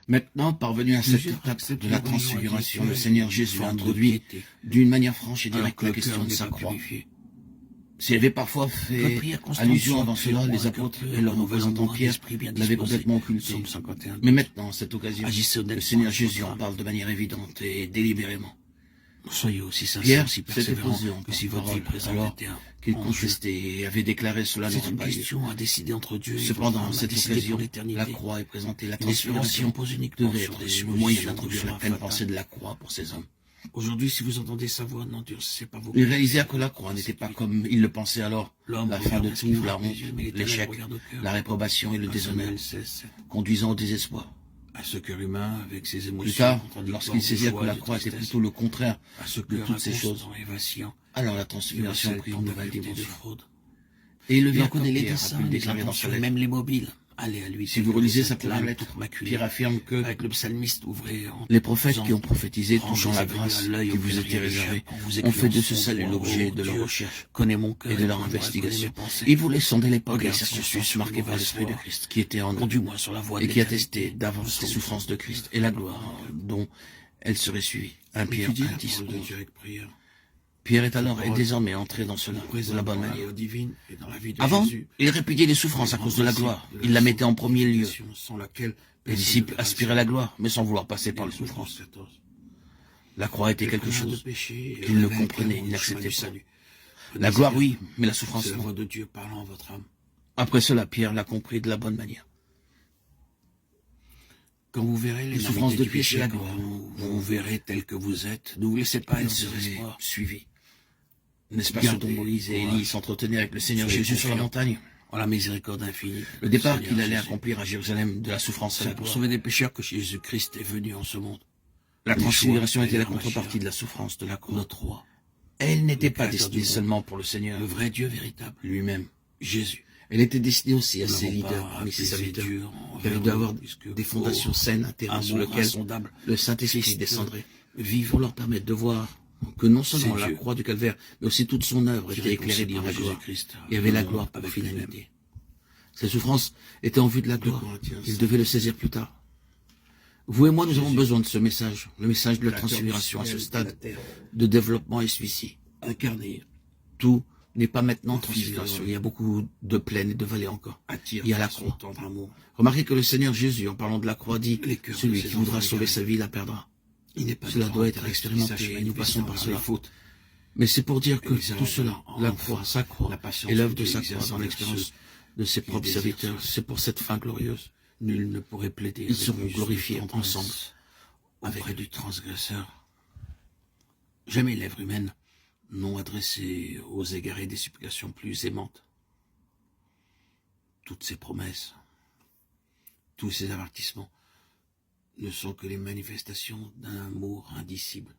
Maintenant, parvenu à cette Plusieurs étape acceptent de la l'Évangile transfiguration, en le disant, Seigneur Jésus a forme de introduit piété, d'une manière franche et alors directe que la le question cœur de n'est sa pas croix. purifié. S'il avait parfois Votre fait prière constante allusion soit avant cela, pure, les un cœur apôtres pur, et leur renouvelant représentant un Pierre esprit bien l'avaient disposé. complètement occulté. Psaume 51. Mais maintenant, à cette occasion, Agissez le honnêtement Seigneur avec Jésus votre en âme. parle de manière évidente et délibérément. Soyez aussi sincère, Pierre aussi s'était persévérant posé en que si votre vie parole présente alors était qu'il en jeu. contestait et avait déclaré cela C'est n'aurait une pas lieu. question à décider entre Dieu et votre Cependant, âme, à à cette décider pour occasion, l'éternité. la croix est présentée, la Une espérance qui transfiguration repose uniquement devait sur être des le moyen suppositions d'introduire la douloureuses, pleine fatales. pensée de la croix pour ces hommes. Aujourd'hui, si vous entendez sa voix, n'endurcissez pas vos Ils cœurs. réalisèrent que la croix n'était pas comme ils le pensaient alors, L'homme la fin de regarde ce qu'il tout, la frappe les honte, yeux, mais l'Éternel l'échec, regarde au cœur. la réprobation et le 1 déshonneur, Samuel 16, conduisant au désespoir. à ce cœur humain, avec ses Plus émotions tard, contradictoires lorsqu'ils de saisirent joie que et la de croix était tristesse, plutôt le contraire à ce de cœur toutes ces choses, inconstant et vacillant, alors la qui transfiguration recèle prit tant une de nouvelle vanité et de dimension. fraude. Et il le Il vient en comme connaît les Pierre a desseins, pu le les déclarer dans sa intentions, lettre. même les mobiles. Allez à lui. Si vous relisez sa cette première lame lettre, toute maculée. Pierre affirme que Avec le psalmiste ouvré en les prophètes disant, qui ont prophétisé Prends touchant des la aveugles grâce à l'œil qui vous auquel était rien réservée n'échappe, en vous ont fait de écrivant ce son salut droit. l'objet Oh de leur Dieu, recherche connais mon cœur et de leur connais mes investigation. pensées. Il voulait sonder l'époque et les Regarde si je suis circonstances sur marquées une par mauvaise l'Esprit de voie. Christ, qui était en eux, Conduis-moi sur la voie de et qui l'éternité. attestait d'avance les Psaume souffrances de 73. Christ et la gloire dont elle serait suivie. 1 Pierre Étudiez 1, la 10, parole de 11. Dieu avec prière. Pierre est alors Cette et parole désormais entré dans cela, de présente la bonne dans la manière. loi divine et dans la vie de Avant, Jésus. il répudiait les souffrances à cause de la gloire. Il la mettait en premier lieu. Sans laquelle Les personne disciples ne verra le aspiraient à la Seigneur. gloire, mais sans vouloir passer par les Hébreux souffrances. 14. La croix était Le quelque plein de chose péché et qu'ils ne révèle comprenaient clairement ni le chemin n'acceptaient du pas. salut. La gloire, oui, mais la souffrance, C'est la non. voix de Dieu parlant à votre âme. Après cela, Pierre l'a compris de la bonne manière. Quand vous verrez les souffrances de du péché, péché, la quand gloire, vous verrez tel que vous êtes, ne vous laissez pas Il être sur serait l'espoir. suivi. N'est-ce pas ce dont Gardez Moïse et courage. Élie s'entretenaient avec le Seigneur Soyez Jésus sur la confiants montagne? en la miséricorde infinie. Le départ du qu'il Seigneur allait Jésus. accomplir à Jérusalem de la souffrance à la C'est pour gloire. sauver des pécheurs que Jésus-Christ est venu en ce monde. La transfiguration Yeshua, était la Yahweh contrepartie Mashiach, de la souffrance de la croix. notre roi, Elle n'était le pas Créateur du destinée monde, seulement pour le Seigneur le vrai Dieu véritable, lui-même. Jésus. Elle était destinée aussi à Nous ses n'avons leaders, pas parmi ses apaisé serviteurs, Dieu qui avaient dû avoir des fondations saines, un terrain sur amour lequel insondable, le Saint-Esprit Christ descendrait, vivant, pour leur permettre de voir que non seulement C'est la Dieu croix du calvaire, mais aussi toute son œuvre qui était éclairée réconcilie par la gloire, Jésus-Christ et avait la le gloire monde pour avec finalité. Ces souffrances étaient en vue de la gloire. Corinthiens Il devait le saisir plus tard. Vous et moi, nous avons besoin de ce message, le message de la transfiguration à ce stade de développement est celui-ci. incarné, Tout n'est pas maintenant transfiguration. transfiguration. Il y a beaucoup de plaines et de vallées encore. attire Il y a la par son croix. tendre amour. Remarquez que le Seigneur Jésus, en parlant de la croix, dit Les cœurs celui de qui ses voudra enfants sauver égarés. sa vie la perdra. Il n'est pas Cela du doit tout être triste, expérimenté, il et s'achève, nous passons il par s'en cela. les fautes. Mais c'est pour dire que Et ils tout cela, en la enfant, croix, sa croix, la patience et l'œuvre que de Dieu sa exerce croix dans envers l'expérience ceux de ses qui propres désirent serviteurs, cela. c'est pour cette fin glorieuse. Nul ne pourrait plaider Ils avec seront plus de glorifiés tendresse ensemble auprès avec du transgresseur. Jamais lèvre humaine n'ont adressé aux égarés des supplications plus aimantes. Toutes ces promesses, tous ces avertissements ne sont que les manifestations d'un amour indicible